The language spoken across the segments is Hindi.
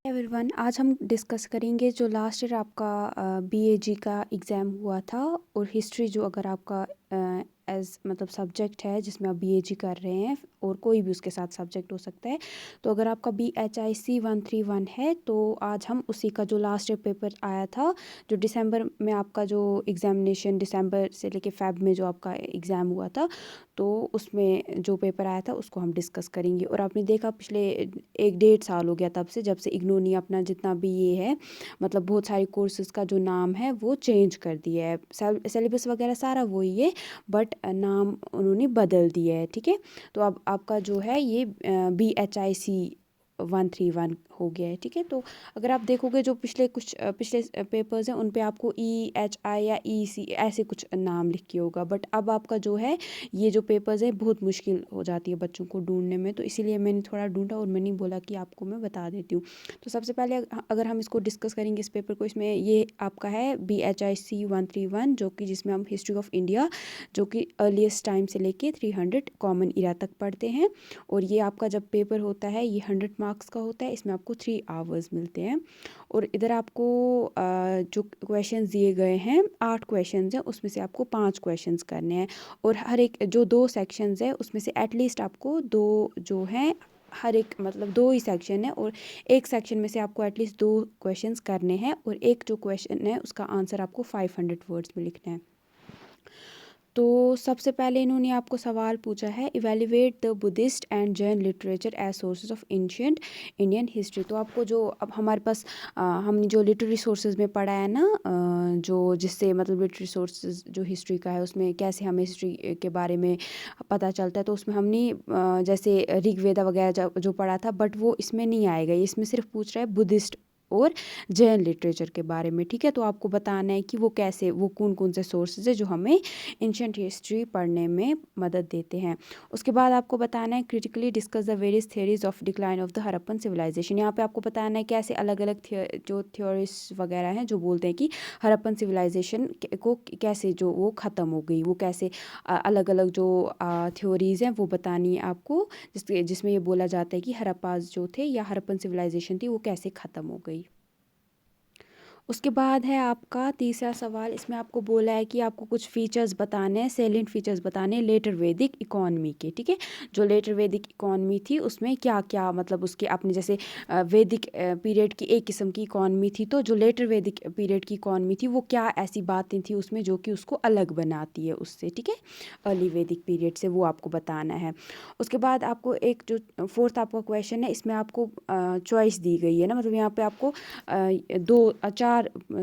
एवरीवन, आज हम डिस्कस करेंगे जो लास्ट ईयर आपका बीएजी का एग्ज़ाम हुआ था और हिस्ट्री जो अगर आपका एज मतलब सब्जेक्ट है जिसमें आप बीएजी कर रहे हैं और कोई भी उसके साथ सब्जेक्ट हो सकता है। तो अगर आपका BHIC 131 है तो आज हम उसी का जो लास्ट ईयर पेपर आया था, जो दिसंबर में आपका जो एग्ज़ामिनेशन दिसंबर से लेके फेब में जो आपका एग्ज़ाम हुआ था, तो उसमें जो पेपर आया था उसको हम डिस्कस करेंगे। और आपने देखा पिछले 1-1.5 साल हो गया तब से, जब से इग्नू ने अपना जितना भी ये है मतलब बहुत सारे कोर्सेज़ का जो नाम है वो चेंज कर दिया है। सिलेबस वगैरह सारा वही है, बट नाम उन्होंने बदल दिया है। ठीक है, तो अब आपका जो है ये BHIC 131 हो गया है। ठीक है, तो अगर आप देखोगे जो पिछले पेपर्स हैं उन पे आपको EHI या EC ऐसे कुछ नाम लिख के होगा, बट अब आपका जो है ये जो पेपर्स है बहुत मुश्किल हो जाती है बच्चों को ढूंढने में, तो इसीलिए मैंने थोड़ा ढूंढा और मैंने बोला कि आपको मैं बता देती हूँ। तो सबसे पहले अगर हम इसको डिस्कस करेंगे इस पेपर को, इसमें ये आपका है BHIC 131 जो कि जिसमें हम हिस्ट्री ऑफ इंडिया जो कि अर्लीस्ट टाइम से लेके 300 कॉमन इरा तक पढ़ते हैं। और ये आपका जब पेपर होता है ये 100 मार्क्स का होता है, इसमें आपको 3 आवर्स मिलते हैं। और इधर आपको जो क्वेश्चंस दिए गए हैं 8 क्वेश्चंस हैं, उसमें से आपको 5 क्वेश्चंस करने हैं। और हर एक जो 2 सेक्शंस है उसमें से एटलीस्ट आपको 2 जो हैं, हर एक मतलब 2 ही सेक्शन है और एक सेक्शन में से आपको एटलीस्ट 2 क्वेश्चंस करने हैं और एक जो क्वेश्चन है उसका आंसर आपको 500 वर्ड्स में लिखना है। तो सबसे पहले इन्होंने आपको सवाल पूछा है, evaluate the Buddhist and Jain literature as sources of ancient Indian history. तो आपको जो अब हमारे पास हमने जो लिटरेरी सोर्सेज में पढ़ा है ना, जो जिससे मतलब लिटरेरी सोर्सेज जो हिस्ट्री का है उसमें कैसे हमें हिस्ट्री के बारे में पता चलता है, तो उसमें हमने जैसे ऋग्वेदा वगैरह जो पढ़ा था, बट वो इसमें नहीं आएगा। इसमें सिर्फ पूछ रहा है बुद्धिस्ट और जैन लिटरेचर के बारे में। ठीक है, तो आपको बताना है कि वो कौन कौन से सोर्सेज है जो हमें एंशिएंट हिस्ट्री पढ़ने में मदद देते हैं। उसके बाद आपको बताना है critically discuss the various theories of decline of the Harappan civilisation. यहाँ पे आपको बताना है कैसे अलग अलग जो थ्योरीज वगैरह हैं जो बोलते हैं कि हड़प्पन सिविलाइजेशन को कैसे जो वो ख़त्म हो गई, वो कैसे अलग अलग जो थ्योरीज हैं वो बतानी है आपको, जिसमें ये बोला जाता है कि हड़प्पाज जो थे या हड़प्पन सिविलाइजेशन थी वो कैसे ख़त्म हो गई। उसके बाद है आपका तीसरा सवाल, इसमें आपको बोला है कि आपको कुछ फीचर्स बताने हैं, सेलिएंट फीचर्स बताने हैं लेटर वैदिक इकॉनमी के। ठीक है, जो लेटर वैदिक इकॉनमी थी उसमें क्या क्या मतलब उसके अपने जैसे वैदिक पीरियड की एक किस्म की इकॉनमी थी, तो जो लेटर वैदिक पीरियड की इकॉनमी थी वो क्या ऐसी बातें थी उसमें जो कि उसको अलग बनाती है उससे। ठीक है, अर्ली वैदिक पीरियड से, वो आपको बताना है। उसके बाद आपको एक जो फोर्थ आपका क्वेश्चन है, इसमें आपको चॉइस दी गई है ना, मतलब यहाँ पे आपको चार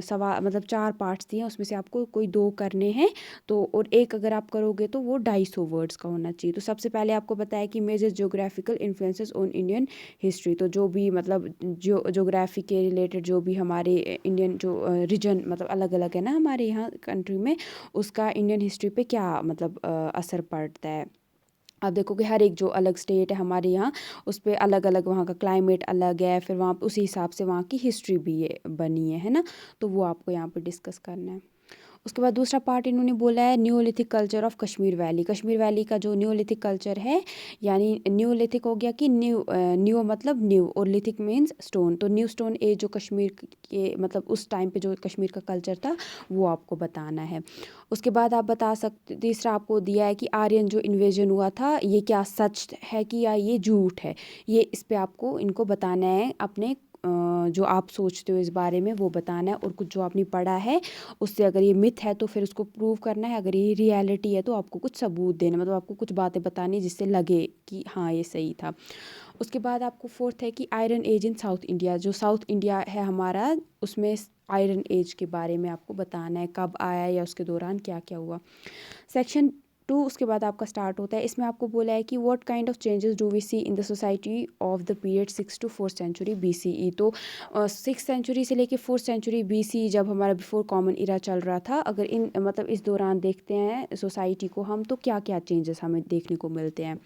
सवाल मतलब 4 पार्ट्स दिए हैं, उसमें से आपको कोई 2 करने हैं। तो और एक अगर आप करोगे तो वो 250 वर्ड्स का होना चाहिए। तो सबसे पहले आपको बताया कि major geographical influences on Indian history. तो जो भी मतलब ज्योग्राफी के रिलेटेड जो भी हमारे इंडियन जो रीजन मतलब अलग अलग है ना हमारे यहाँ कंट्री में, उसका इंडियन हिस्ट्री पे क्या मतलब असर पड़ता है। आप देखोगे हर एक जो अलग स्टेट है हमारे यहाँ, उस पर अलग अलग वहाँ का क्लाइमेट अलग है, फिर वहाँ उसी हिसाब से वहाँ की हिस्ट्री भी ये बनी है ना, तो वो आपको यहाँ पे डिस्कस करना है। उसके बाद दूसरा पार्ट इन्होंने बोला है Neolithic culture of Kashmir valley. Kashmir valley का जो न्यूलिथिक कल्चर है, यानी न्यूलिथिक हो गया कि न्यू मतलब न्यू और लिथिक मीन्स स्टोन, तो न्यू स्टोन एज जो कश्मीर के मतलब उस टाइम पे जो कश्मीर का कल्चर था वो आपको बताना है। उसके बाद आप बता सकते, तीसरा आपको दिया है कि आर्यन जो इन्वेजन हुआ था ये क्या सच है कि या ये झूठ है, ये इस पे आपको इनको बताना है। अपने जो आप सोचते हो इस बारे में वो बताना है, और कुछ जो आपने पढ़ा है उससे अगर ये मिथ है तो फिर उसको प्रूव करना है, अगर ये रियलिटी है तो आपको कुछ सबूत देना, मतलब आपको कुछ बातें बतानी जिससे लगे कि हाँ ये सही था। उसके बाद आपको फोर्थ है कि iron age in South India, जो साउथ इंडिया है हमारा उसमें आयरन एज के बारे में आपको बताना है, कब आया या उसके दौरान क्या क्या हुआ। सेक्शन 2 उसके बाद आपका स्टार्ट होता है, इसमें आपको बोला है कि what kind of changes do we see in the society of the period 6 to 4th century BCE। तो 6th सेंचुरी से लेके 4th सेंचुरी BCE जब हमारा बिफोर कॉमन इरा चल रहा था, अगर इन मतलब इस दौरान देखते हैं सोसाइटी को हम, तो क्या क्या चेंजेस हमें देखने को मिलते हैं।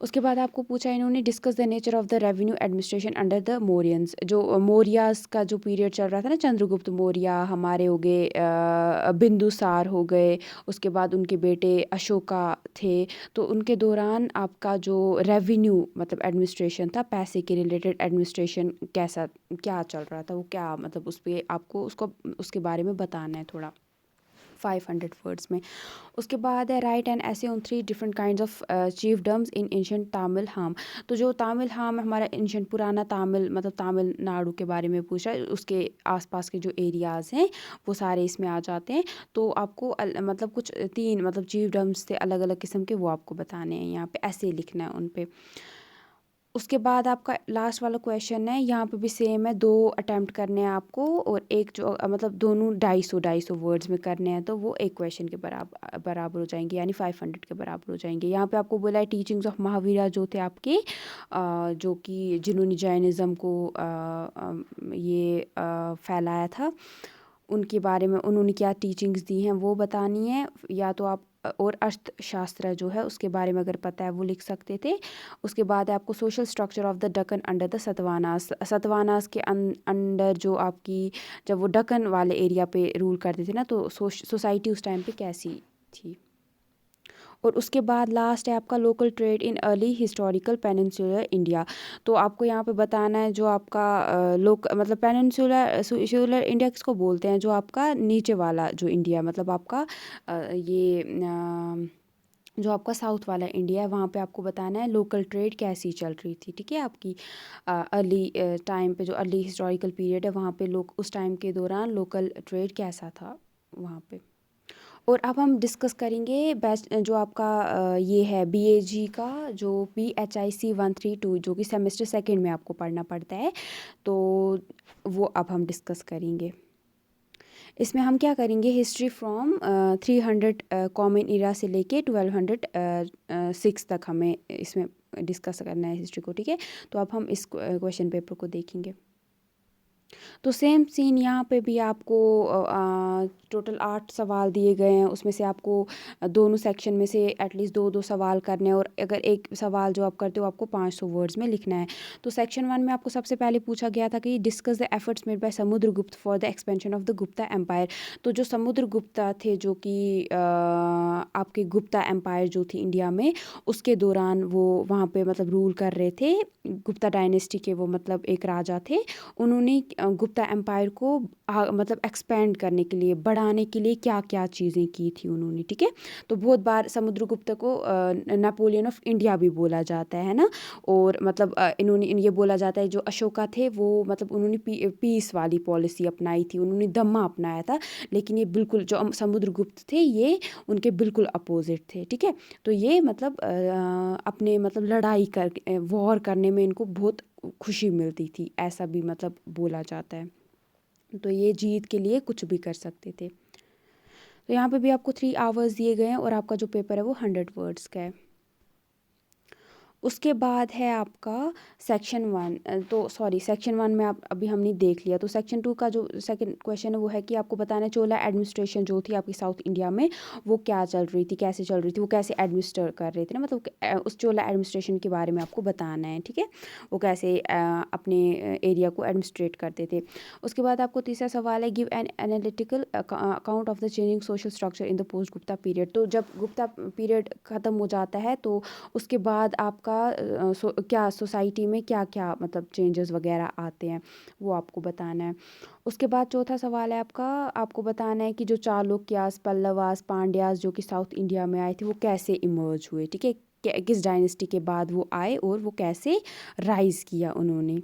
उसके बाद आपको पूछा इन्होंने discuss the nature of the revenue administration under the Mauryans. जो मौर्यास का जो पीरियड चल रहा था ना, चंद्रगुप्त मौर्य हमारे हो गए, बिंदुसार हो गए, उसके बाद उनके बेटे अशोका थे। तो उनके दौरान आपका जो रेवेन्यू मतलब एडमिनिस्ट्रेशन था, पैसे के रिलेटेड एडमिनिस्ट्रेशन कैसा क्या चल रहा था, वो क्या मतलब उस पर आपको उसके बारे में बताना है थोड़ा 500 वर्ड्स में। उसके बाद है राइट एंड ऐसे on 3 different kinds of chiefdoms in ancient Tamilakam. तो जो तामिल हाम हमारा एंशिएंट पुराना तामिल मतलब तमिलनाडु के बारे में पूछा है, उसके आसपास के जो एरियाज़ हैं वो सारे इसमें आ जाते हैं। तो आपको मतलब कुछ 3 मतलब चीफडम्स थे अलग अलग किस्म के, वो आपको बताने हैं यहाँ पे, ऐसे लिखना है उन पे। उसके बाद आपका लास्ट वाला क्वेश्चन है, यहाँ पे भी सेम है, 2 अटेम्प्ट करने हैं आपको और एक जो मतलब दोनों 250 वर्ड्स में करने हैं, तो वो एक क्वेश्चन के बराबर हो जाएंगे, यानी 500 के बराबर हो जाएंगे। यहाँ पे आपको बोला है टीचिंग्स ऑफ महावीरा जो थे आपके, जो कि जिन्होंने जैनिज़्म को ये फैलाया था, उनके बारे में उन्होंने क्या टीचिंग्स दी हैं वो बतानी है। या तो आप और अर्थशास्त्र जो है उसके बारे में अगर पता है वो लिख सकते थे। उसके बाद है आपको social structure of the Deccan under the Satavahanas. Satavahanas के अंडर जो आपकी, जब वो डकन वाले एरिया पे रूल करते थे ना, तो सोसाइटी उस टाइम पे कैसी थी। और उसके बाद लास्ट है आपका local trade in early historical peninsular India. तो आपको यहाँ पे बताना है जो आपका मतलब पेनिनसुलर इंडिया किसको बोलते हैं, जो आपका नीचे वाला जो इंडिया मतलब आपका जो आपका साउथ वाला इंडिया है, वहाँ पे आपको बताना है लोकल ट्रेड कैसी चल रही थी। ठीक है, आपकी अर्ली टाइम पे जो अर्ली हिस्टोरिकल पीरियड है वहाँ पे लोग उस टाइम के दौरान लोकल ट्रेड कैसा था वहाँ पे। और अब हम डिस्कस करेंगे बेस्ट जो आपका ये है बीएजी का जो PHIC 132 जो कि सेमेस्टर सेकंड में आपको पढ़ना पड़ता है, तो वो अब हम डिस्कस करेंगे। इसमें हम क्या करेंगे, हिस्ट्री फ्रॉम 300 कॉमन इरा से लेके 1206 तक हमें इसमें डिस्कस करना है हिस्ट्री को। ठीक है, तो अब हम इस क्वेश्चन पेपर को देखेंगे। तो सेम सीन यहाँ पे भी आपको टोटल 8 सवाल दिए गए हैं, उसमें से आपको दोनों सेक्शन में से एटलीस्ट 2-2 सवाल करने हैं, और अगर एक सवाल जो आप करते हो आपको 500 वर्ड्स में लिखना है। तो सेक्शन 1 में आपको सबसे पहले पूछा गया था कि discuss the efforts made by Samudragupta for the expansion of the Gupta empire. तो जो समुद्रगुप्ता थे जो कि आपके गुप्ता एम्पायर जो थी इंडिया में, उसके दौरान वो वहाँ पे मतलब रूल कर रहे थे, गुप्ता डायनेस्टी के वो मतलब एक राजा थे। उन्होंने गुप्ता एम्पायर को मतलब एक्सपेंड करने के लिए, बढ़ाने के लिए क्या क्या चीज़ें की थी उन्होंने। ठीक है, तो बहुत बार समुद्रगुप्त को नेपोलियन ऑफ इंडिया भी बोला जाता है ना। और मतलब इन्होंने ये बोला जाता है जो अशोका थे वो मतलब उन्होंने पीस वाली पॉलिसी अपनाई थी, उन्होंने दम्मा अपनाया था। लेकिन ये बिल्कुल जो समुद्रगुप्त थे ये उनके बिल्कुल अपोजिट थे। ठीक है, तो ये मतलब अपने मतलब लड़ाई कर वॉर करने में इनको बहुत खुशी मिलती थी, ऐसा भी मतलब बोला जाता है। तो ये जीत के लिए कुछ भी कर सकते थे। तो यहाँ पे भी आपको 3 आवर्स दिए गए हैं और आपका जो पेपर है वो 100 वर्ड्स का है। उसके बाद है आपका सेक्शन 1, तो सॉरी सेक्शन 1 में आप अभी हमने देख लिया। तो सेक्शन 2 का जो सेकंड क्वेश्चन है वो है कि आपको बताना है चोला एडमिनिस्ट्रेशन जो थी आपकी साउथ इंडिया में वो क्या चल रही थी, कैसे चल रही थी, वो कैसे एडमिनिस्टर कर रहे थे ना, मतलब उस चोला एडमिनिस्ट्रेशन के बारे में आपको बताना है। ठीक है, वो कैसे अपने एरिया को एडमिनिस्ट्रेट करते थे। उसके बाद आपको तीसरा सवाल है give an analytical account of the changing social structure in the post Gupta period. तो जब गुप्ता पीरियड ख़त्म हो जाता है तो उसके बाद आपका क्या सोसाइटी में क्या क्या मतलब चेंजेस वगैरह आते हैं वो आपको बताना है। उसके बाद चौथा सवाल है आपका, आपको बताना है कि जो चालुक्यास, पल्लवास, पांड्यास जो कि साउथ इंडिया में आए थे वो कैसे इमर्ज हुए। ठीक है, किस डायनेस्टी के बाद वो आए और वो कैसे राइज किया उन्होंने।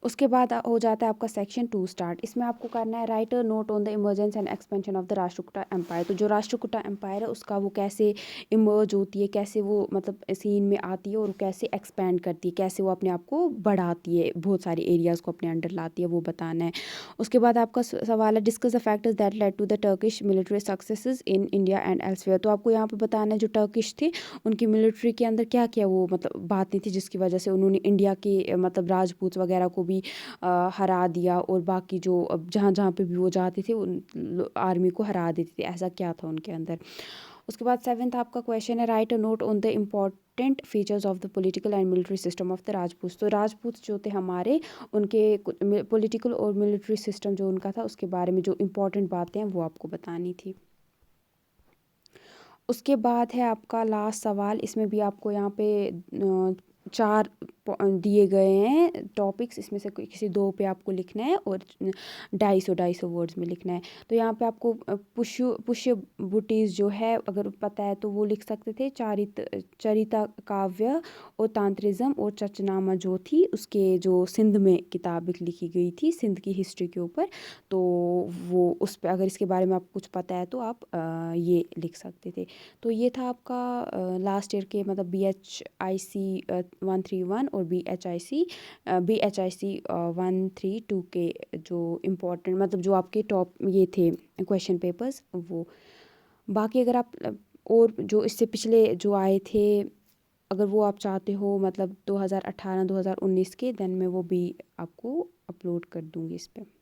उसके बाद हो जाता है आपका सेक्शन 2 स्टार्ट। इसमें आपको करना है write a note on the emergence and expansion of the Rashtrakuta empire. तो जो राष्ट्रकूटा एम्पायर है उसका वो कैसे इमर्ज होती है, कैसे वो मतलब सीन में आती है और कैसे एक्सपेंड करती है, कैसे वो अपने आप को बढ़ाती है, बहुत सारे एरियाज़ को अपने अंडर लाती है, वो बताना है। उसके बाद आपका सवाल है discuss the factors that led to the Turkish military successes in India and elsewhere. तो आपको यहाँ पे बताना है जो टर्किश थे उनकी मिलिट्री के अंदर क्या क्या वो मतलब बातें थी जिसकी वजह से उन्होंने इंडिया के मतलब राजपूत वगैरह को भी हरा दिया, और बाकी जो अब जहाँ जहाँ पे भी वो जाते थे उन आर्मी को हरा देते थे, ऐसा क्या था उनके अंदर। उसके बाद 7th आपका क्वेश्चन है, write a note on the important features of the political and military system of the Rajput. तो राजपूत जो थे हमारे, उनके पॉलिटिकल और मिलिट्री सिस्टम जो उनका था उसके बारे में जो इम्पोर्टेंट बातें हैं वो आपको बतानी थी। उसके बाद है आपका लास्ट सवाल, इसमें भी आपको यहाँ पे 4 दिए गए हैं टॉपिक्स, इसमें से किसी 2 पे आपको लिखना है और 250 वर्ड्स में लिखना है। तो यहाँ पे आपको पुष्य बुटीज जो है अगर पता है तो वो लिख सकते थे, चरिता काव्य और तांत्रिज्म और चचनामा जो थी उसके जो सिंध में किताब एक लिखी गई थी सिंध की हिस्ट्री के ऊपर, तो वो उस पर अगर इसके बारे में आपको कुछ पता है तो आप ये लिख सकते थे। तो ये था आपका लास्ट ईयर के मतलब BHIC 131 और BHIC 132 के जो इम्पोर्टेंट मतलब जो आपके टॉप ये थे क्वेश्चन पेपर्स वो। बाकी अगर आप और जो इससे पिछले जो आए थे अगर वो आप चाहते हो मतलब 2018-2019 के, देन मैं वो भी आपको अपलोड कर दूँगी इस पे।